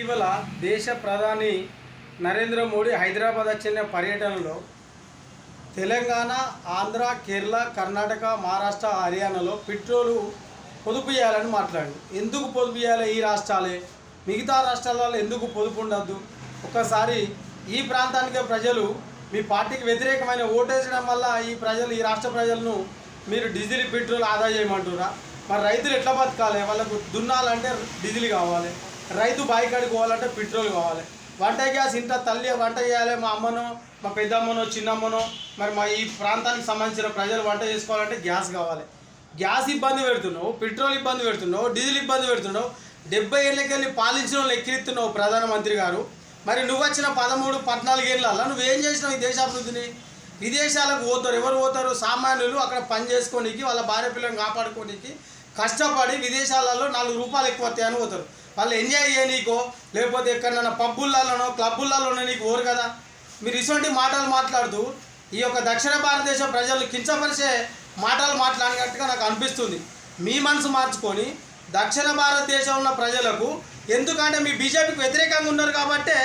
ఇటీవల దేశ ప్రధాని నరేంద్ర మోడీ హైదరాబాద్ వచ్చిన పర్యటనలో తెలంగాణ, ఆంధ్ర, కేరళ, కర్ణాటక, మహారాష్ట్ర, హర్యానాలో పెట్రోలు పొదుపు చేయాలని మాట్లాడారు. ఎందుకు పొదుపు చేయాలి? ఈ రాష్ట్రాలే, మిగతా రాష్ట్రాలలో ఎందుకు పొదుపు ఉండద్దు? ఒకసారి ఈ ప్రాంతానికి ప్రజలు మీ పార్టీకి వ్యతిరేకమైన ఓటేసడం వల్ల ఈ రాష్ట్ర ప్రజలను మీరు డీజిల్, పెట్రోల్ ఆదా చేయమంటురా? మరి రైతులు ఎట్లా బతకాలి? వాళ్ళకు దున్నాలంటే డీజిల్ కావాలి, రైతు బావి కాడికి పోవాలంటే పెట్రోల్ కావాలి, వంట గ్యాస్ ఇంత తల్లి వంట చేయాలి, మా అమ్మనో మా పెద్దమ్మనో చిన్నమ్మనో మరి మా ఈ ప్రాంతానికి సంబంధించిన ప్రజలు వంట చేసుకోవాలంటే గ్యాస్ కావాలి. గ్యాస్ ఇబ్బంది పెడుతున్నావు, పెట్రోల్ ఇబ్బంది పెడుతున్నావు, డీజిల్ ఇబ్బంది పెడుతున్నావు. 70 ఏళ్ళకెళ్ళి పాలించిన వాళ్ళు ఎక్కిరిస్తున్నావు ప్రధానమంత్రి గారు. మరి నువ్వు వచ్చిన 13-14 ఏళ్ళ నువ్వేం చేసినావు ఈ దేశాభివృద్ధిని? విదేశాలకు పోతారు. ఎవరు పోతారు? సామాన్యులు అక్కడ పని చేసుకోనికి, వాళ్ళ భార్య పిల్లలను కాపాడుకోనికి కష్టపడి విదేశాలలో 4 రూపాయలు ఎక్కువ వస్తాయని పోతారు. వాళ్ళు ఎంజాయ్ చేయనీకో లేకపోతే ఎక్కడన్నా పబ్బుల్లోనో క్లబ్బుల్లోనో నీకు ఓరు కదా. మీరు ఇటువంటి మాటలు మాట్లాడుతూ ఈ యొక్క దక్షిణ భారతదేశ ప్రజలు కించపరిచే మాటలు మాట్లాడినట్టుగా నాకు అనిపిస్తుంది. మీ మనసు మార్చుకొని దక్షిణ భారతదేశంలో ఉన్న ప్రజలకు, ఎందుకంటే మీ బీజేపీకి వ్యతిరేకంగా ఉన్నారు కాబట్టి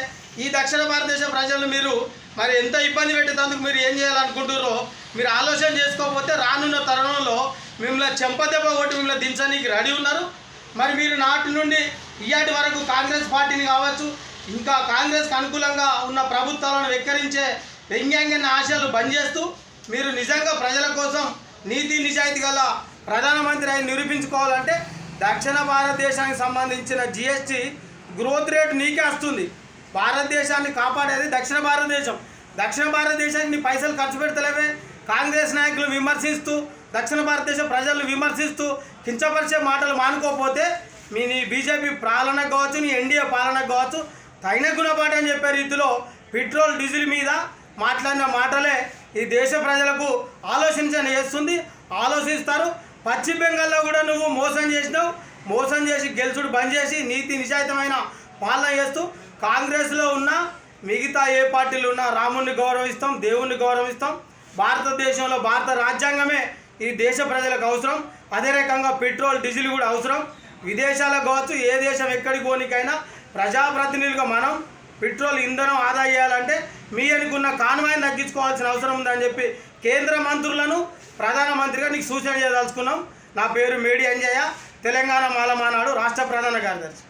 ఈ దక్షిణ భారతదేశ ప్రజలు మీరు మరి ఎంత ఇబ్బంది పెట్టేందుకు మీరు ఏం చేయాలనుకుంటున్నారో మీరు ఆలోచన చేసుకోకపోతే రానున్న తరుణంలో మిమ్మల్ని చెంపదెబ్బ కొట్టి మిమ్మల్ని దించడానికి రెడీ ఉన్నారు. మరి మీరు నాటి నుండి ఇయాటి వరకు కాంగ్రెస్ పార్టీని కావచ్చు, ఇంకా కాంగ్రెస్కి అనుకూలంగా ఉన్న ప్రభుత్వాలను వెక్కరించే వ్యంగ్యంగా ఆశలు బంద్ చేస్తూ మీరు నిజంగా ప్రజల కోసం నీతి నిజాయితీ గల ప్రధానమంత్రి అని నిరూపించుకోవాలంటే దక్షిణ భారతదేశానికి సంబంధించిన జిఎస్టీ గ్రోత్ రేటు నీకే వస్తుంది. భారతదేశాన్ని కాపాడేది దక్షిణ భారతదేశం. దక్షిణ భారతదేశానికి నీ పైసలు ఖర్చు పెడతలేవే. కాంగ్రెస్ నాయకులు విమర్శిస్తూ, దక్షిణ భారతదేశ ప్రజలను విమర్శిస్తూ కించపరిచే మాటలు మానుకోకపోతే నీ బీజేపీ పాలనకు కావచ్చు, నీ ఎన్డీఏ పాలనకు కావచ్చు తగిన గుణపాఠం అని చెప్పే రీతిలో పెట్రోల్, డీజిల్ మీద మాట్లాడిన మాటలే ఈ దేశ ప్రజలకు చేస్తుంది. ఆలోచిస్తారు. పశ్చిమ బెంగాల్లో కూడా నువ్వు మోసం చేసినావు. మోసం చేసి గెలుచుడు బంద్ చేసి నీతి నిజాయితమైన పాలన చేస్తూ కాంగ్రెస్లో ఉన్న మిగతా ఏ పార్టీలు ఉన్నా రాముడిని గౌరవిస్తాం, దేవుణ్ణి గౌరవిస్తాం. భారతదేశంలో భారత రాజ్యాంగమే ఈ దేశ ప్రజలకు అవసరం. అదే రకంగా పెట్రోల్, డీజిల్ కూడా అవసరం. విదేశాలకు కావచ్చు, ఏ దేశం ఎక్కడికి పోనీకైనా ప్రజాప్రతినిధులుగా మనం పెట్రోల్ ఇంధనం ఆదా చేయాలంటే మీ అనుకున్న కాన్వాయిని తగ్గించుకోవాల్సిన అవసరం ఉందని చెప్పి కేంద్ర మంత్రులను ప్రధానమంత్రిగా నీకు సూచన చేయదలుచుకున్నాం. నా పేరు మేడి అంజయ్య, తెలంగాణ మాలమానాడు రాష్ట్ర ప్రధాన కార్యదర్శి.